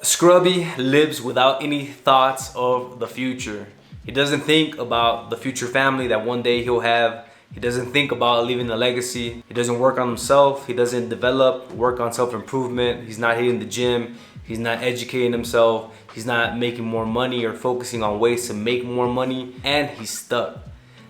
Scrubby lives without any thoughts of the future. He doesn't think about the future family that one day he'll have. He doesn't think about leaving a legacy. He doesn't work on himself. He doesn't work on self-improvement. He's not hitting the gym. He's not educating himself. He's not making more money or focusing on ways to make more money, and he's stuck.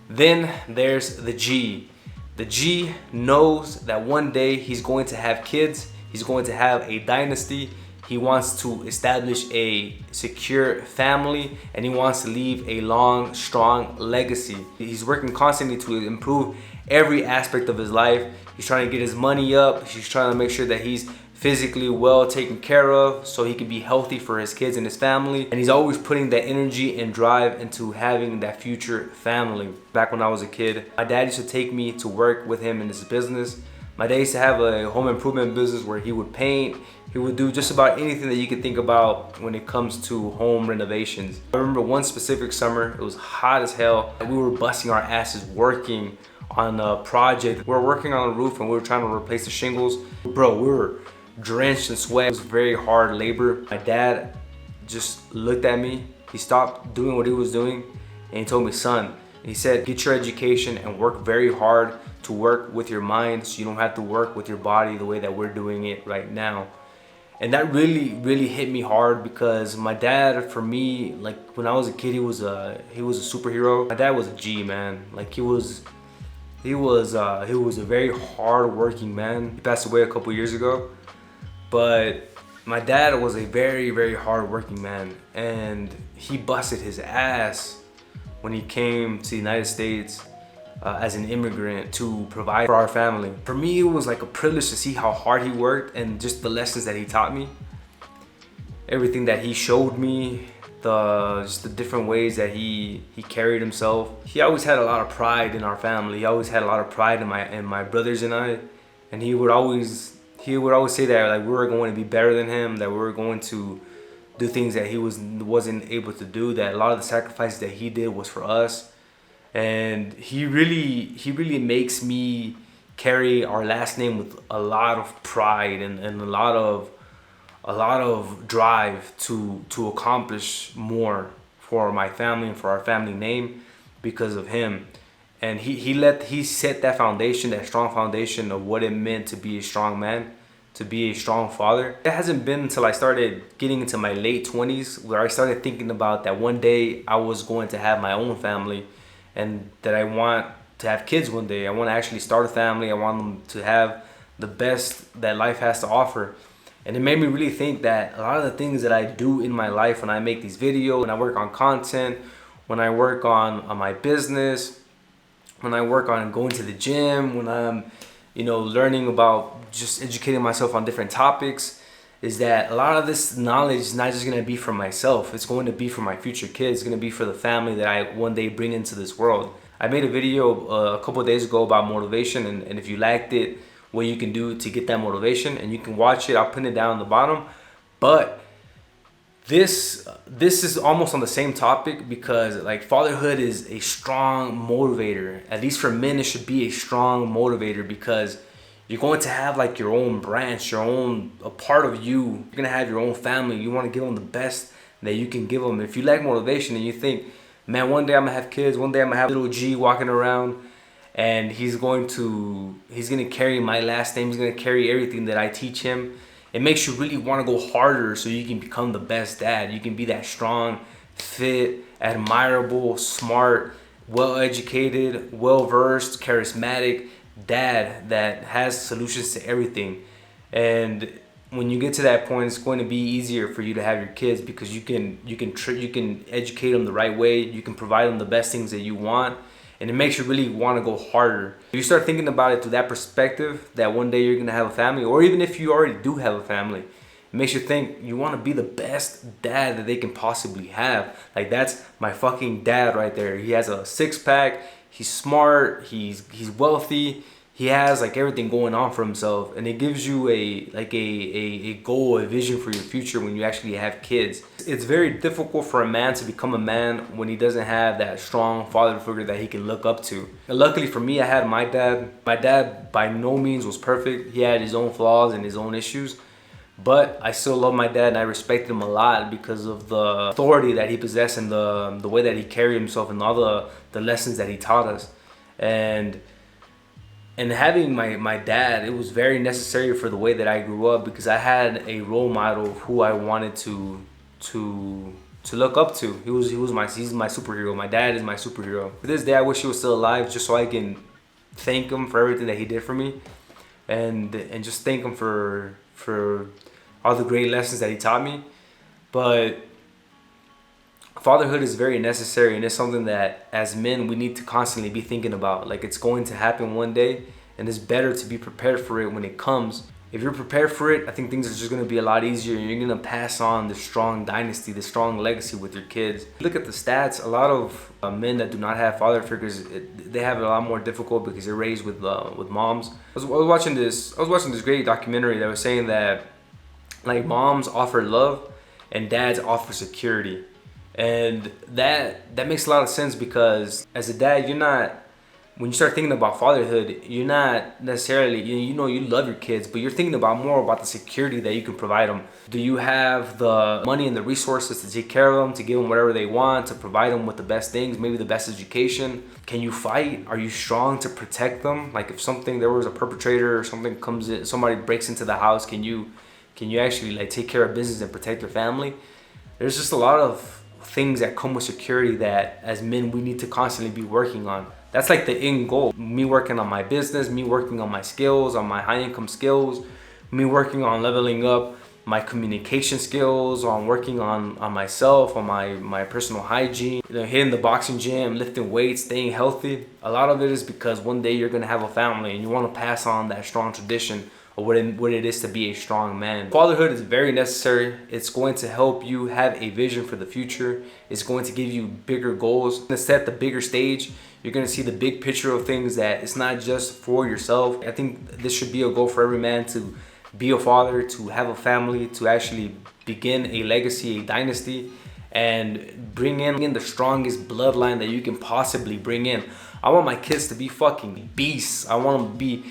Then there's the G. The G knows that one day he's going to have kids. He's going to have a dynasty. He wants to establish a secure family, and he wants to leave a long, strong legacy. He's working constantly to improve every aspect of his life. He's trying to get his money up. He's trying to make sure that he's physically well taken care of so he can be healthy for his kids and his family. And he's always putting that energy and drive into having that future family. Back when I was a kid, my dad used to take me to work with him in his business. My dad used to have a home improvement business where he would paint. He would do just about anything that you could think about when it comes to home renovations. I remember one specific summer, it was hot as hell, and we were busting our asses working on a project. We were working on the roof and we were trying to replace the shingles. Bro, we were drenched in sweat. It was very hard labor. My dad just looked at me. He stopped doing what he was doing and he told me, son, he said, get your education and work very hard to work with your mind so you don't have to work with your body the way that we're doing it right now. And that really hit me hard, because my dad, for me, like when I was a kid, he was a superhero. My dad was a G, man. Like he was a very hard-working man. He passed away a couple years ago, but my dad was a very hard-working man, and he busted his ass when he came to the United States as an immigrant to provide for our family. For me, it was like a privilege to see how hard he worked and just the lessons that he taught me. Everything that he showed me, just the different ways that he carried himself. He always had a lot of pride in our family. He always had a lot of pride in my brothers and I. And he would always say that like we were going to be better than him, that we were going to do things that he wasn't able to do, that a lot of the sacrifices that he did was for us. And he really makes me carry our last name with a lot of pride and a lot of drive to accomplish more for my family and for our family name because of him. And he set that foundation, that strong foundation of what it meant to be a strong man, to be a strong father. It hasn't been until I started getting into my late 20s where I started thinking about that one day I was going to have my own family, and that I want to have kids one day. I want to actually start a family. I want them to have the best that life has to offer. And it made me really think that a lot of the things that I do in my life, when I make these videos, when I work on content, when I work on my business, when I work on going to the gym, when I'm learning about just educating myself on different topics, is that a lot of this knowledge is not just going to be for myself. It's going to be for my future kids. It's going to be for the family that I one day bring into this world. I made a video a couple of days ago about motivation, and if you liked it, what you can do to get that motivation, and you can watch it. I'll put it down on the bottom. But this is almost on the same topic, because like fatherhood is a strong motivator. At least for men, it should be a strong motivator, because you're going to have like your own branch, a part of you. You're gonna have your own family. You want to give them the best that you can give them. If you lack motivation and you think, man, one day I'm gonna have kids, one day I'm gonna have little G walking around, and he's gonna carry my last name, he's gonna carry everything that I teach him. It makes you really want to go harder so you can become the best dad. You can be that strong, fit, admirable, smart, well-educated, well-versed, charismatic dad that has solutions to everything. And when you get to that point, it's going to be easier for you to have your kids, because you can educate them the right way. You can provide them the best things that you want, and it makes you really want to go harder. If you start thinking about it through that perspective, that one day you're going to have a family, or even if you already do have a family, it makes you think you want to be the best dad that they can possibly have. Like, that's my fucking dad right there. He has a six-pack. He's smart. He's wealthy. He has like everything going on for himself, and it gives you a goal, a vision for your future when you actually have kids. It's very difficult for a man to become a man when he doesn't have that strong father figure that he can look up to. And luckily for me, I had my dad. My dad by no means was perfect. He had his own flaws and his own issues, But I still love my dad and I respect him a lot because of the authority that he possessed and the way that he carried himself and all the lessons that he taught us. And having my dad, it was very necessary for the way that I grew up, because I had a role model of who I wanted to look up to. He's my superhero. My dad is my superhero. To this day, I wish he was still alive just so I can thank him for everything that he did for me, and just thank him for all the great lessons that he taught me. But fatherhood is very necessary, and it's something that as men we need to constantly be thinking about. Like, it's going to happen one day, and it's better to be prepared for it when it comes. If you're prepared for it, I think things are just going to be a lot easier, and you're going to pass on the strong dynasty, the strong legacy with your kids. Look at the stats. A lot of men that do not have father figures, they have it a lot more difficult because they're raised with moms. I was watching this great documentary that was saying that, like, moms offer love and dads offer security. And that makes a lot of sense, because as a dad, when you start thinking about fatherhood, you're not necessarily, you love your kids, but you're thinking about more about the security that you can provide them. Do you have the money and the resources to take care of them, to give them whatever they want, to provide them with the best things, maybe the best education? Can you fight? Are you strong to protect them? Like, if there was a perpetrator or something comes in, somebody breaks into the house, can you actually, like, take care of business and protect your family? There's just a lot of things that come with security that as men we need to constantly be working on. That's like the end goal. Me working on my business, me working on my skills, on my high income skills, me working on leveling up my communication skills, on working on myself, on my personal hygiene, hitting the boxing gym, lifting weights, staying healthy. A lot of it is because one day you're gonna have a family and you wanna pass on that strong tradition of what it is to be a strong man. Fatherhood is very necessary. It's going to help you have a vision for the future. It's going to give you bigger goals. It's going to set the bigger stage. You're going to see the big picture of things, that it's not just for yourself. I think this should be a goal for every man, to be a father, to have a family, to actually begin a legacy, a dynasty, and bring in the strongest bloodline that you can possibly bring in. I want my kids to be fucking beasts. I want them to be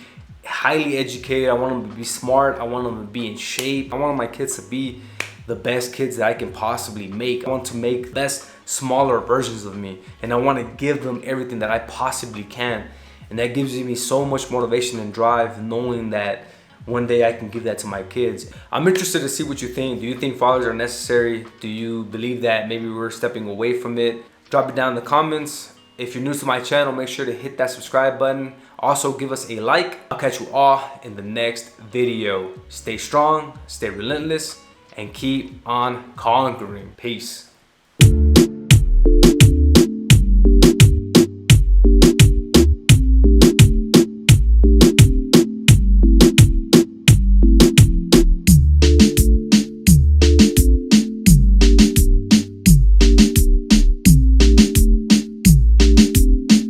highly educated. I want them to be smart. I want them to be in shape. I want my kids to be the best kids that I can possibly make. I want to make less smaller versions of me, and I want to give them everything that I possibly can. And that gives me so much motivation and drive, knowing that one day I can give that to my kids. I'm interested to see what you think. Do you think fathers are necessary? Do you believe that maybe we're stepping away from it? Drop it down in the comments. If you're new to my channel, make sure to hit that subscribe button. Also, give us a like. I'll catch you all in the next video. Stay strong, stay relentless, and keep on conquering. Peace.